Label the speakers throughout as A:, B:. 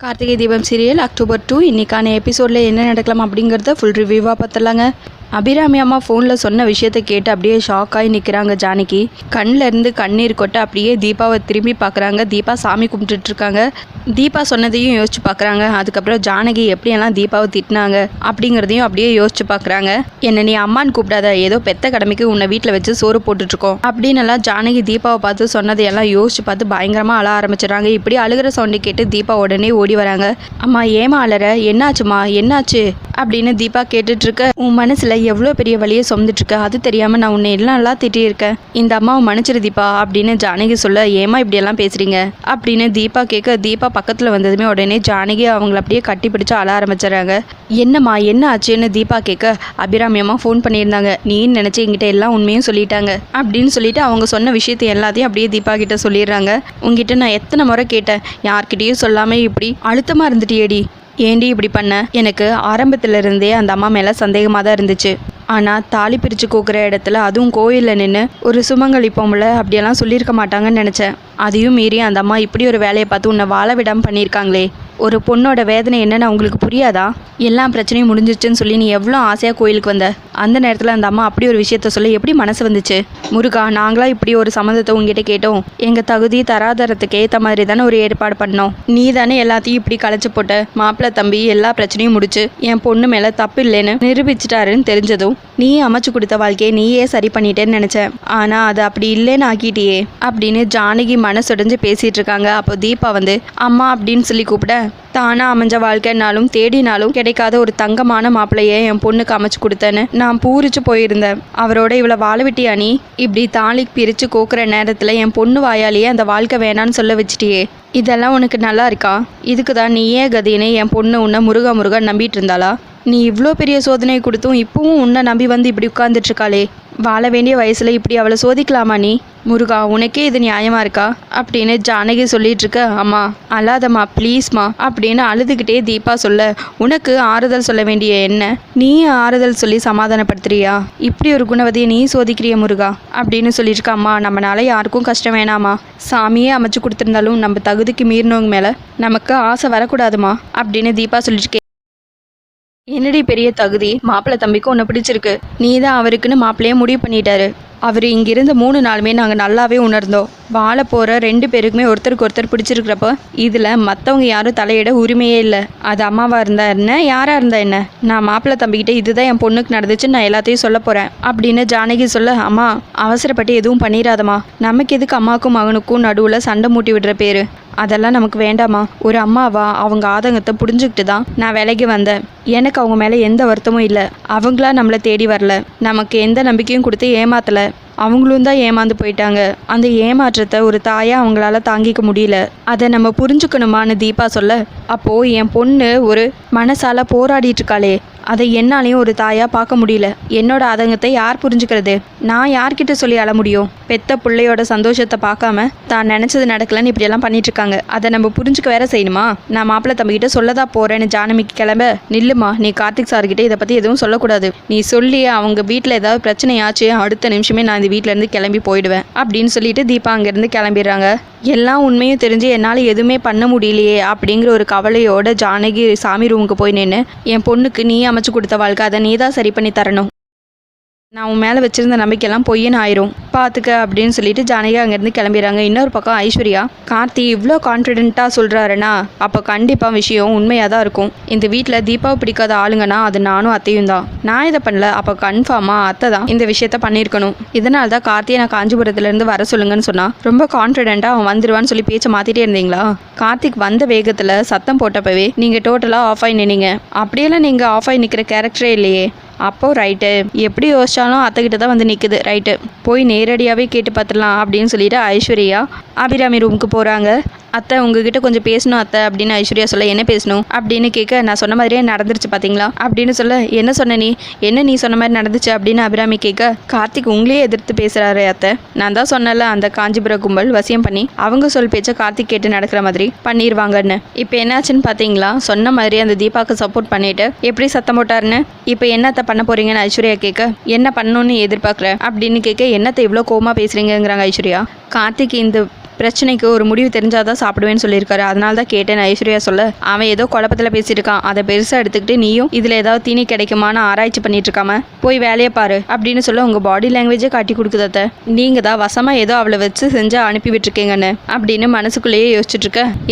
A: Karthigai Deepam serial October 2 இன்னைக்கான எபிசோடில் என்ன நடக்கலாம் அப்படிங்கிறத ஃபுல் ரிவ்யூவாக பார்த்துலாங்க. அபிராமி அம்மா ஃபோனில் சொன்ன விஷயத்தை கேட்டு அப்படியே ஷாக்காகி நிற்கிறாங்க ஜானகி. கண்ணில் இருந்து கண்ணீர் கொட்ட அப்படியே தீபாவை திரும்பி பார்க்குறாங்க. தீபா சாமி கும்பிட்டுட்ருக்காங்க. தீபா சொன்னதையும் யோசிச்சு பார்க்குறாங்க. அதுக்கப்புறம் ஜானகி எப்படியெல்லாம் தீபாவை திட்டினாங்க அப்படிங்கிறதையும் அப்படியே யோசிச்சு பார்க்குறாங்க. என்னை நீ அம்மான்னு கூப்பிடாத, ஏதோ பெத்த கடமைக்கு உன்னை வீட்டில் வச்சு சோறு போட்டுட்ருக்கோம் அப்படின்னு எல்லாம் ஜானகி தீபாவை பார்த்து சொன்னதையெல்லாம் யோசிச்சு பார்த்து பயங்கரமாக அழ ஆரம்பிச்சிடறாங்க. இப்படி அழுகிற சவுண்டை கேட்டு தீபா உடனே ஓடி வராங்க. அம்மா ஏமா அழற, என்னாச்சுமா என்னாச்சு அப்படின்னு தீபா கேட்டுட்ருக்க. உன் மனசில் எவ்வளோ பெரிய வழியை சுமந்துட்டுருக்க, அது தெரியாமல் நான் உன்னை எல்லாம் நல்லா திட்டியிருக்கேன். இந்த அம்மாவை மன்னிச்சிரு தீபா அப்படின்னு ஜானகி சொல்ல, ஏமா இப்படியெல்லாம் பேசுகிறீங்க அப்படின்னு தீபா கேட்க, தீபா பக்கத்தில் வந்ததுமே உடனே ஜானகி அவங்கள அப்படியே கட்டி பிடிச்சு அழ ஆரம்பிச்சிடறாங்க. என்னம்மா என்ன ஆச்சுன்னு தீபா கேட்க, அபிராமி அம்மா ஃபோன் பண்ணியிருந்தாங்க, நீன்னு நினச்சி என்கிட்ட எல்லாம் உண்மையும் சொல்லிட்டாங்க அப்படின்னு சொல்லிட்டு அவங்க சொன்ன விஷயத்தை எல்லாத்தையும் அப்படியே தீபா கிட்ட சொல்லிடுறாங்க. உங்ககிட்ட நான் எத்தனை முறை கேட்டேன், யார்கிட்டையும் சொல்லாமல் இப்படி அழுத்தமாக இருந்துட்டியேடி, ஏண்டி இப்படி பண்ண? எனக்கு ஆரம்பத்துல இருந்தே அந்த அம்மா மேலே சந்தேகமாக தான் இருந்துச்சு. ஆனால் தாலி பிரித்து கோக்குற இடத்துல, அதுவும் கோயிலில் நின்று ஒரு சுமங்கலிப்போம்ல, அப்படியெல்லாம் சொல்லியிருக்க மாட்டாங்கன்னு நினச்சேன். அதையும் மீறி அந்த அம்மா இப்படி ஒரு வேலையை பார்த்து உன்னை வாழ விடாமல் பண்ணியிருக்காங்களே. ஒரு பொண்ணோட வேதனை என்னன்னு அவங்களுக்கு புரியாதா? எல்லா பிரச்சனையும் முடிஞ்சிச்சுன்னு சொல்லி நீ எவ்வளோ ஆசையாக கோயிலுக்கு வந்த, அந்த நேரத்தில் அந்த அம்மா அப்படி ஒரு விஷயத்த சொல்ல எப்படி மனசு வந்துச்சு? முருகா, நாங்களா இப்படி ஒரு சம்மந்தத்தை உங்ககிட்ட கேட்டோம். எங்கள் தகுதி தராதரத்துக்கு ஏற்ற மாதிரி தானே ஒரு ஏற்பாடு பண்ணோம். நீ தானே எல்லாத்தையும் இப்படி களைச்சி போட்ட. மாப்பிள்ளை தம்பி எல்லா பிரச்சனையும் முடிச்சு என் பொண்ணு மேலே தப்பு இல்லைன்னு நிரூபிச்சிட்டாருன்னு தெரிஞ்சதும் நீ அமைச்சு கொடுத்த வாழ்க்கையை நீயே சரி பண்ணிட்டேன்னு நினச்சேன். ஆனால் அது அப்படி இல்லைன்னு ஆக்கிட்டியே அப்படின்னு ஜானகி மனசுடைஞ்சு பேசிகிட்டு இருக்காங்க. அப்போ தீபா வந்து அம்மா அப்படின்னு சொல்லி கூப்பிட, தானா அமைஞ்ச வாழ்க்கைனாலும் தேடினாலும் கிடைக்காத ஒரு தங்கமான மாப்பிள்ளையே என் பொண்ணுக்கு அமைச்சு கொடுத்தேன்னு நான் பூரிச்சு போயிருந்தேன். அவரோட இவ்வளோ வாழ விட்டியா நீ? இப்படி தாலி பிரித்து கோக்குற நேரத்தில் என் பொண்ணு வாயாலேயே அந்த வாழ்க்கை வேணான்னு சொல்ல வச்சிட்டியே. இதெல்லாம் உனக்கு நல்லா இருக்கா? இதுக்கு தான் நீயே கதின்னு என் பொண்ணு உன்னை முருகா நம்பிட்டு இருந்தாளா? நீ இவ்வளோ பெரிய சோதனை கொடுத்தும் இப்பவும் உன்னை நம்பி வந்து இப்படி உட்கார்ந்துட்டுருக்காளே. வாழ வேண்டிய வயசில் இப்படி அவளை சோதிக்கலாமா நீ? முருகா, உனக்கே இது நியாயமா இருக்கா அப்படின்னு ஜானகி சொல்லிட்டு இருக்க. அம்மா அழாதம்மா ப்ளீஸ்மா அப்படின்னு அழுதுகிட்டே தீபா சொல்ல, உனக்கு ஆறுதல் சொல்ல வேண்டிய என்ன, நீ ஆறுதல் சொல்லி சமாதானப்படுத்துறியா? இப்படி ஒரு குணவதியை நீ சோதிக்கிறிய முருகா அப்படின்னு சொல்லிட்டு இருக்க. அம்மா, நம்மளால யாருக்கும் கஷ்டம் வேணாமா. சாமியே அமைச்சு கொடுத்துருந்தாலும் நம்ம தகுதிக்கு மீறினவங்க மேலே நமக்கு ஆசை வரக்கூடாதுமா அப்படின்னு தீபா சொல்லிட்டு. என்னடி பெரிய தகுதி, மாப்பிள்ளை தம்பிக்கு உன்னை பிடிச்சிருக்கு, நீ தான் அவருக்குன்னு மாப்பிள்ளையே முடிவு பண்ணிட்டாரு. அவர் இங்கிருந்து 3 நாளுமே நாங்கள் நல்லாவே உணர்ந்தோம். வாழ போகிற 2 பேருக்குமே ஒருத்தருக்கு ஒருத்தர் பிடிச்சிருக்கிறப்போ இதில் மற்றவங்க யாரும் தலையிட உரிமையே இல்லை. அது அம்மாவாக இருந்தா என்ன, யாராக இருந்தா என்ன, நான் மாப்பிள்ளை தம்பிக்கிட்ட இதுதான் என் பொண்ணுக்கு நடந்துச்சு, நான் எல்லாத்தையும் சொல்ல போகிறேன் அப்படின்னு ஜானகி சொல்ல, அம்மா அவசரப்பட்டு எதுவும் பண்ணிடாதம்மா. நமக்கு எதுக்கு அம்மாவுக்கும் மகனுக்கும் நடுவில் சண்டை மூட்டி விடுற பேர்? அதெல்லாம் நமக்கு வேண்டாமா. ஒரு அம்மாவா அவங்க ஆதங்கத்தை புரிஞ்சுக்கிட்டு தான் நான் வேலைக்கு வந்தேன். எனக்கு அவங்க மேலே எந்த வருத்தமும் இல்லை. அவங்களா நம்மளை தேடி வரல, நமக்கு எந்த நம்பிக்கையும் கொடுத்து ஏமாத்தலை. அவங்களும் தான் ஏமாந்து போயிட்டாங்க. அந்த ஏமாற்றத்தை ஒரு தாயாக அவங்களால தாங்கிக்க முடியல. அதை நம்ம புரிஞ்சுக்கணுமான்னு தீபா சொல்ல, அப்போது என் பொண்ணு ஒரு மனசால போராடிட்டு இருக்காளே, அதை என்னாலையும் ஒரு தாயாக பார்க்க முடியல. என்னோட ஆதங்கத்தை யார் புரிஞ்சுக்கிறது? நான் யார்கிட்ட சொல்லி அழ முடியும்? பெத்த பிள்ளையோட சந்தோஷத்தை பார்க்காம தான் நினச்சது நடக்கலன்னு இப்படியெல்லாம் பண்ணிட்டு இருக்காங்க. அதை நம்ம புரிஞ்சுக்க வேற செய்யணுமா? நான் மாப்பிள்ளை தம்பிக்கிட்ட சொல்லதா போகிறேன்னு ஜானகிக்கு கிளம்ப, நில்லுமா, நீ கார்த்திக் சார்கிட்ட இதை பற்றி எதுவும் சொல்லக்கூடாது. நீ சொல்லி அவங்க வீட்டில் ஏதாவது பிரச்சனையாச்சு அடுத்த நிமிஷமே நான் இந்த வீட்டிலேருந்து கிளம்பி போயிடுவேன் அப்படின்னு சொல்லிட்டு தீபா அங்கேருந்து கிளம்பிடுறாங்க. எல்லாம் உண்மையும் தெரிஞ்சு என்னால் எதுவுமே பண்ண முடியலையே அப்படிங்கிற ஒரு கவலையோட ஜானகி சாமி ரூமுக்கு போய் நின்று, என் பொண்ணுக்கு நீ அமைச்சு கொடுத்த வாழ்க்கை, அதை நீ தான் சரி பண்ணி தரணும். நான் உன் மேலே வச்சுருந்த நம்பிக்கையெல்லாம் பொய்யன்னு ஆயிரும் பார்த்துக்க அப்படின்னு சொல்லிட்டு ஜானகி அங்கேருந்து கிளம்பிடுறாங்க. இன்னொரு பக்கம் ஐஸ்வர்யா, கார்த்தி இவ்வளோ கான்ஃபிடென்ட்டாக சொல்கிறாருன்னா அப்போ கண்டிப்பாக விஷயம் உண்மையாக தான் இருக்கும். இந்த வீட்டில் தீபாவை பிடிக்காத ஆளுங்கன்னா அது நானும் அத்தையும் தான். நான் இதை பண்ணல, அப்போ கன்ஃபார்மாக அத்தை தான் இந்த விஷயத்த பண்ணியிருக்கணும். இதனால தான் கார்த்தியை நான் காஞ்சிபுரத்துலேருந்து வர சொல்லுங்கன்னு சொன்னால் ரொம்ப கான்ஃபிடென்ட்டாக அவன் வந்துடுவான்னு சொல்லி பேச்சை மாற்றிட்டே இருந்தீங்களா? கார்த்திக் வந்த வேகத்தில் சத்தம் போட்டப்பவே நீங்கள் டோட்டலாக ஆஃப் ஆகி நின்னீங்க. அப்படியெல்லாம் நீங்கள் ஆஃப் ஆகி நிற்கிற கேரக்டரே இல்லையே. அப்போது ரைட்டு, எப்படி யோசிச்சாலும் அத்தைக்கிட்ட தான் வந்து நிற்குது. ரைட்டு, போய் நேரடியாகவே கேட்டு பார்த்துடலாம் அப்படின்னு சொல்லிட்டு ஐஸ்வர்யா அபிராமி ரூமுக்கு போகிறாங்க. அத்தை உங்ககிட்ட கொஞ்சம் பேசணும் அத்தை அப்படின்னு ஐஸ்வர்யா சொல்ல, என்ன பேசணும் அப்படின்னு கேட்க, நான் சொன்ன மாதிரியே நடந்துருச்சு பார்த்தீங்களா அப்படின்னு சொல்ல, என்ன சொன்ன நீ, என்ன நீ சொன்ன மாதிரி நடந்துச்சு அப்படின்னு அபிராமி கேட்க, கார்த்திக் உங்களையே எதிர்த்து பேசுகிறாரு அத்தை. நான் தான் சொன்னல, அந்த காஞ்சிபுர கும்பல் வசியம் பண்ணி அவங்க சொல் பேச்ச கார்த்திக் கேட்டு நடக்கிற மாதிரி பண்ணிடுவாங்கன்னு. இப்போ என்னாச்சுன்னு பார்த்தீங்களா? சொன்ன மாதிரி அந்த தீபாவுக்கு சப்போர்ட் பண்ணிட்டு எப்படி சத்தம் போட்டாருன்னு. இப்போ என்னத்தை பண்ண போறீங்கன்னு ஐஸ்வர்யா கேட்க, என்ன பண்ணணும்னு எதிர்பார்க்குற அப்படின்னு கேட்க, என்னத்தை இவ்வளோ கோவமாக பேசுறீங்கிறாங்க ஐஸ்வர்யா. கார்த்திக் இந்த பிரச்சனைக்கு ஒரு முடிவு தெரிஞ்சாதான் சாப்பிடுவேன்னு சொல்லியிருக்காரு. அதனால தான் கேட்டேன் ஐஸ்வர்யா சொல்ல. அவன் ஏதோ குழப்பத்தில் பேசிட்டு இருக்கான், அதை பெருசாக எடுத்துக்கிட்டு நீயும் இதில் ஏதாவது தீனி கிடைக்குமான்னு ஆராய்ச்சி பண்ணிட்டு இருக்காம போய் வேலையை பாரு அப்படின்னு சொல்ல உங்கள் பாடி லாங்குவேஜே காட்டி கொடுக்குதத்த. நீங்கள் தான் வசமாக ஏதோ அவளை வச்சு செஞ்சு அனுப்பி விட்டுருக்கீங்கன்னு அப்படின்னு மனசுக்குள்ளேயே யோசிச்சுட்டு இருக்க.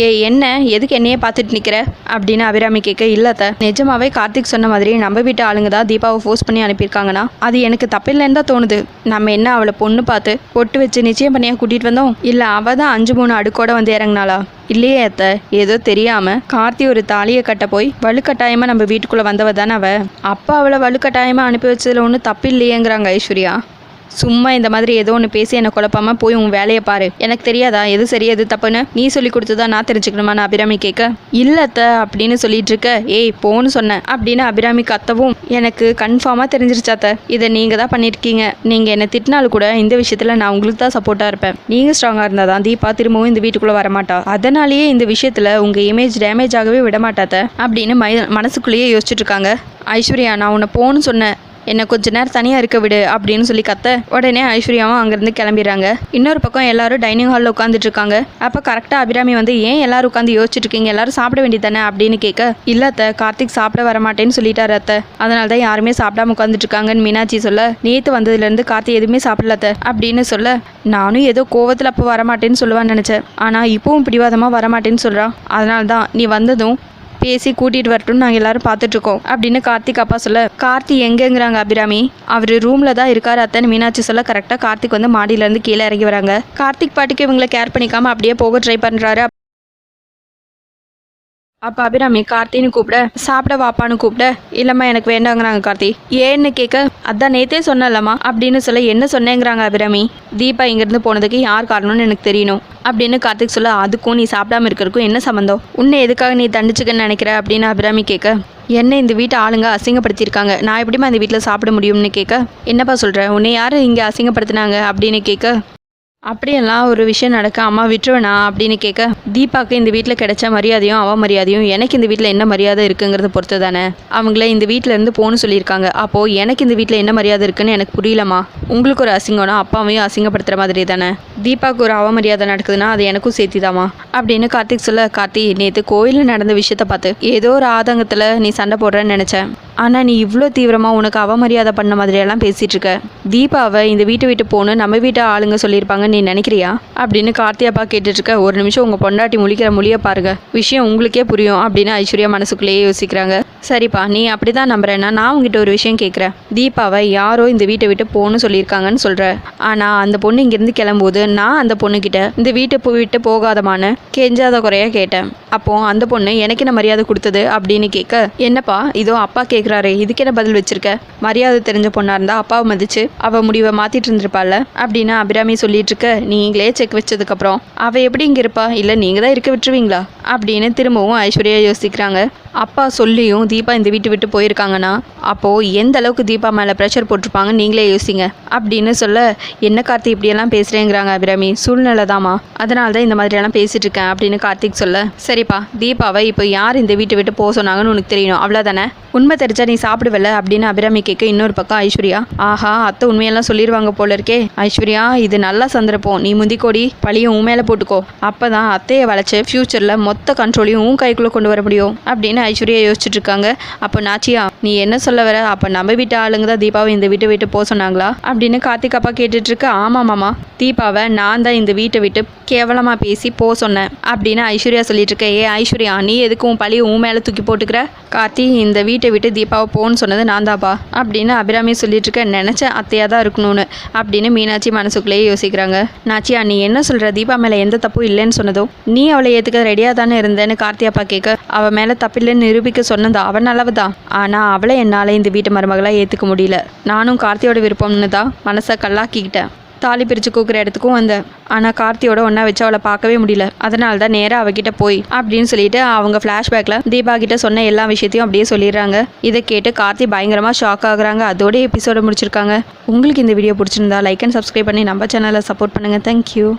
A: என்ன எதுக்கு என்னையே பார்த்துட்டு நிற்கிற அப்படின்னு அபிராமி கேட்க. இல்லத்த, நிஜமாவே கார்த்திக் சொன்ன மாதிரி நம்ம வீட்டு ஆளுங்க தான் தீபாவை ஃபோர்ஸ் பண்ணி அனுப்பியிருக்காங்கன்னா அது எனக்கு தப்பில்லைன்னு தான் தோணுது. நம்ம என்ன அவளை பொண்ணு பார்த்து பொட்டு வச்சு நிச்சயம் பண்ணியா கூட்டிகிட்டு வந்தோம், இல்லை அவள் தான் 5-3 அடுக்கோட வந்து இறங்கினாளா? இல்லையே அத்தை, ஏதோ தெரியாம கார்த்தி ஒரு தாலியை கட்ட போய் வலுக்கட்டாயமா நம்ம வீட்டுக்குள்ள வந்தவ தானே அவ. அப்பா அவளை வலுக்கட்டாயமா அனுப்பி வச்சதுல ஒன்றும் தப்பு இல்லையேங்கிறாங்க ஐஸ்வர்யா. சும்மா இந்த மாதிரி ஏதோ ஒன்று பேசி என்னை குழப்பாம போய் உன் வேலையை பாரு. எனக்கு தெரியாதா எது சரி எது தப்புன்னு? நீ சொல்லி கொடுத்ததா நான் தெரிஞ்சுக்கணுமா? நான் அபிராமி கேட்க. இல்லத்த அப்படின்னு சொல்லிட்டு இருக்க. ஏய் போன்னு சொன்னேன் அப்படின்னு அபிராமி கத்தவும் எனக்கு கன்ஃபார்மாக தெரிஞ்சிருச்சாத்த, இதை நீங்கள் தான் பண்ணியிருக்கீங்க. நீங்கள் என்னை திட்டினாலும் கூட இந்த விஷயத்தில் நான் உங்களுக்கு தான் சப்போர்ட்டாக இருப்பேன். நீங்கள் ஸ்ட்ராங்காக இருந்தால் தான் தீபா திரும்பவும் இந்த வீட்டுக்குள்ளே வரமாட்டா. அதனாலேயே இந்த விஷயத்தில் உங்கள் இமேஜ் டேமேஜ் ஆகவே விட மாட்டாத்த அப்படின்னு மனசுக்குள்ளேயே யோசிச்சுட்டு இருக்காங்க. ஐஸ்வர்யா, நான் உன்னை போன்னு சொன்னேன், என்னை கொஞ்ச நேரம் தனியாக இருக்க விடு அப்படின்னு சொல்லி கத்த. உடனே ஐஸ்வர்யாவும் அங்கேருந்து கிளம்பிடுறாங்க. இன்னொரு பக்கம் எல்லாரும் டைனிங் ஹாலில் உட்காந்துட்டு இருக்காங்க. அப்போ கரெக்டாக அபிராமி வந்து ஏன் எல்லாரும் உட்காந்து யோசிச்சுட்டு இருக்கீங்க, எல்லாரும் சாப்பிட வேண்டியதானே அப்படின்னு கேட்க. இல்லை அத்தை, கார்த்திக் சாப்பிட வரமாட்டேன்னு சொல்லிட்டாரு அத்தை, அதனால தான் யாருமே சாப்பிடாம உட்காந்துட்டு இருக்காங்கன்னு மீனாட்சி சொல்ல. நேற்று வந்ததுலேருந்து கார்த்திக் எதுவுமே சாப்பிடல அத்தை அப்படின்னு சொல்ல. நானும் ஏதோ கோவத்தில் அப்போ வரமாட்டேன்னு சொல்லுவான்னு நினச்சேன், ஆனால் இப்போவும் பிடிவாதமாக வரமாட்டேன்னு சொல்கிறான். அதனால தான் நீ வந்ததும் பேசி கூட்டிகிட்டு வரட்டும்னு நாங்கள் எல்லாரும் பார்த்துட்ருக்கோம் அப்படின்னு கார்த்திக் அப்பா சொல்ல. கார்த்திக் எங்கேங்கிறாங்க அபிராமி. அவர் ரூமில் தான் இருக்கார் அத்தைன்னு மீனாட்சி சொல்ல. கரெக்டாக கார்த்திக் வந்து மாடியிலேருந்து கீழே இறங்கி வராங்க. கார்த்திக் பாட்டுக்கு இவங்களை கேர் பண்ணிக்காமல் அப்படியே போக ட்ரை பண்ணுறாரு. அப்போ அபிராமி கார்த்தின்னு கூப்பிட, சாப்பிட வாப்பான்னு கூப்பிட. இல்லைம்மா எனக்கு வேண்டாங்கிறாங்க கார்த்தி. ஏன்னு கேட்க, அதான் நேத்தே சொன்னலம்மா அப்படின்னு சொல்ல. என்ன சொன்னேங்கிறாங்க அபிராமி. தீபா இங்கேருந்து போனதுக்கு யார் காரணம்னு எனக்கு தெரியணும் அப்படின்னு கார்த்திக் சொல்ல. அதுக்கும் நீ சாப்பிடாம இருக்கிறதுக்கும் என்ன சம்மந்தம்? உன்னை எதுக்காக நீ தண்டிச்சுக்கன்னு நினைக்கிற அப்படின்னு அபிராமி கேட்க. என்ன இந்த வீட்டை ஆளுங்க அசிங்கப்படுத்தியிருக்காங்க, நான் எப்படிமா இந்த வீட்டில் சாப்பிட முடியும்னு கேட்க. என்னப்பா சொல்கிற, உன்னை யார் இங்கே அசிங்கப்படுத்தினாங்க அப்படின்னு கேட்க. அப்படியெல்லாம் ஒரு விஷயம் நடக்க அம்மா விட்டுருவேனா அப்படின்னு கேட்க. தீபாவுக்கு இந்த வீட்டில் கிடைச்ச மரியாதையும் அவமரியாதையும் எனக்கு இந்த வீட்டில் என்ன மரியாதை இருக்குங்கிறத பொறுத்து தானே. அவங்கள இந்த வீட்டிலேருந்து போகணும்னு சொல்லியிருக்காங்க. அப்போது எனக்கு இந்த வீட்டில் என்ன மரியாதை இருக்குன்னு எனக்கு புரியலம்மா. உங்களுக்கு ஒரு அசிங்கம்னா அப்பாவையும் அசிங்கப்படுத்துகிற மாதிரி தானே. தீபாவுக்கு ஒரு அவமரியாதை நடக்குதுன்னா அது எனக்கும் சேர்த்திதாம்மா அப்படின்னு கார்த்திக் சொல்ல. கார்த்தி, நேற்று கோயிலில் நடந்த விஷயத்த பார்த்து ஏதோ ஒரு ஆதங்கத்தில் நீ சண்டை போடுறேன்னு நினச்சேன். ஆனால் நீ இவ்வளோ தீவிரமாக உனக்கு அவமரியாதை பண்ண மாதிரியெல்லாம் பேசிகிட்டு இருக்க. தீபாவை இந்த வீட்டை விட்டு போகணும் நம்ம வீட்டை ஆளுங்க சொல்லியிருப்பாங்க நீ நினைக்கிறியா அப்படின்னு கார்த்தி அப்பா கேட்டுட்ருக்க. ஒரு நிமிஷம் உங்கள் பொண்டாட்டி முழிக்கிற மொழியை பாருங்க, விஷயம் உங்களுக்கே புரியும் அப்படின்னு ஐஸ்வர்யா மனசுக்குள்ளேயே யோசிக்கிறாங்க. சரிப்பா, நீ அப்படி தான் நம்புறேன்னா நான் உங்ககிட்ட ஒரு விஷயம் கேட்குறேன். தீபாவை யாரோ இந்த வீட்டை விட்டு போகணும்னு சொல்லியிருக்காங்கன்னு சொல்கிற. ஆனால் அந்த பொண்ணு இங்கேருந்து கிளம்பும்போது நான் அந்த பொண்ணுக்கிட்ட இந்த வீட்டை விட்டு போகாதமான்னு கெஞ்சாத குறையாக கேட்டேன். அப்போது அந்த பொண்ணு எனக்கு என்ன மரியாதை கொடுத்தது அப்படின்னு கேட்க. என்னப்பா இதோ அப்பா கேட்குறாரு, இதுக்கு என்ன பதில் வச்சிருக்க? மரியாதை தெரிஞ்ச பொண்ணாக இருந்தால் அப்பாவை மதிச்சு அவள் முடிவை மாற்றிட்டு இருந்திருப்பாள் அப்படின்னு அபிராமி சொல்லிட்டு இருக்க. நீங்களே செக் வச்சதுக்கப்புறம் அவள் எப்படி இங்கே இருப்பா? இல்லை நீங்கள் தான் இருக்க விட்டுருவீங்களா அப்படின்னு திரும்பவும் ஐஸ்வர்யா யோசிக்கிறாங்க. அப்பா சொல்லியும் தீபா இந்த வீட்டை விட்டு போயிருக்காங்கன்னா அப்போது எந்த அளவுக்கு தீபா மேலே ப்ரெஷர் போட்டிருப்பாங்க நீங்களே யோசிங்க அப்படின்னு சொல்ல. என்ன கார்த்திக் இப்படியெல்லாம் பேசுகிறேங்கிறாங்க அபிராமி. சூழ்நிலை தாமா, அதனால தான் இந்த மாதிரியெல்லாம் பேசிகிட்டு இருக்கேன் அப்படின்னு கார்த்திக் சொல்ல. சரிப்பா, தீபாவை இப்போ யார் இந்த வீட்டை விட்டு போக சொன்னாங்கன்னு உனக்கு தெரியணும், அவ்வளோதானே. உண்மை தெரிஞ்சா நீ சாப்பிடுவல அப்படின்னு அபிராமி கேட்க. இன்னொரு பக்கம் ஐஸ்வர்யா, ஆஹா அத்தை உண்மையெல்லாம் சொல்லிடுவாங்க போல இருக்கே. ஐஸ்வர்யா, இது நல்லா சந்திரப்போம், நீ முந்திக்கோடி பழியும் உன் மேலே போட்டுக்கோ. அப்போ தான் அத்தையை வளைச்சு ஃப்யூச்சரில் மொத்த கண்ட்ரோலையும் உன் கைக்குள்ளே கொண்டு வர முடியும் அப்படின்னு ஐஸ்வர்யா யோசிச்சுட்டு இருக்காங்க. அப்போ நாச்சியா, நீ என்ன சொல்ல வர? அப்போ நம்ம வீட்டு ஆளுங்க தான் தீபாவை இந்த வீட்டை விட்டு போக சொன்னாங்களா அப்படின்னு கார்த்திக் அப்பா கேட்டுட்டு இருக்க. ஆமாம் மாமா, தீபாவை நான் தான் இந்த வீட்டை விட்டு கேவலமாக பேசி போக சொன்னேன் அப்படின்னு ஐஸ்வர்யா சொல்லிட்டு இருக்க. ஏ ஐஸ்வர்யா, நீ எதுக்கும் பழி உன் மேலே தூக்கி போட்டுக்கிற? கார்த்தி, இந்த வீட்டை விட்டு தீபாவை போன்னு சொன்னது நான் தாப்பா அப்படின்னு அபிராமி சொல்லிட்டு இருக்க. நினச்சேன் அத்தையாக தான் இருக்கணும்னு அப்படின்னு மீனாட்சி மனசுக்குள்ளேயே யோசிக்கிறாங்க. நாச்சியா, நீ என்ன சொல்கிற? தீபா மேலே எந்த தப்பும் இல்லைன்னு சொன்னதும் நீ அவளை ஏற்றுக்க ரெடியாக தானே இருந்தேன்னு கார்த்தியாப்பா கேட்க. அவள் மேலே தப்பில்லைன்னு நிரூபிக்க சொன்னதா அவன் நல்லவ தான், ஆனால் அவளை என்னால் இந்த வீட்டு மருமகளாக ஏற்றுக்க முடியல. நானும் கார்த்தியோட விருப்பம்னு தான் மனசை கல்லாக்கிக்கிட்டேன். தாலி பிரித்து கூக்குற இடத்துக்கும் வந்தேன், ஆனால் கார்த்தியோட ஒன்றா வச்சு அவளை பார்க்கவே முடியல. அதனால தான் நேராக அவகிட்ட போய் அப்படின்னு சொல்லிட்டு அவங்க ஃப்ளாஷ்பேக்கில் தீபா கிட்ட சொன்ன எல்லா விஷயத்தையும் அப்படியே சொல்லிடுறாங்க. இதை கேட்டு கார்த்தி பயங்கரமாக ஷாக் ஆகுறாங்க. அதோட எபிசோட முடிச்சிருக்காங்க. உங்களுக்கு இந்த வீடியோ பிடிச்சிருந்தா லைக் அண்ட் சப்ஸ்கிரைப் பண்ணி நம்ம சேனலை சப்போர்ட் பண்ணுங்கள். தேங்க்யூ.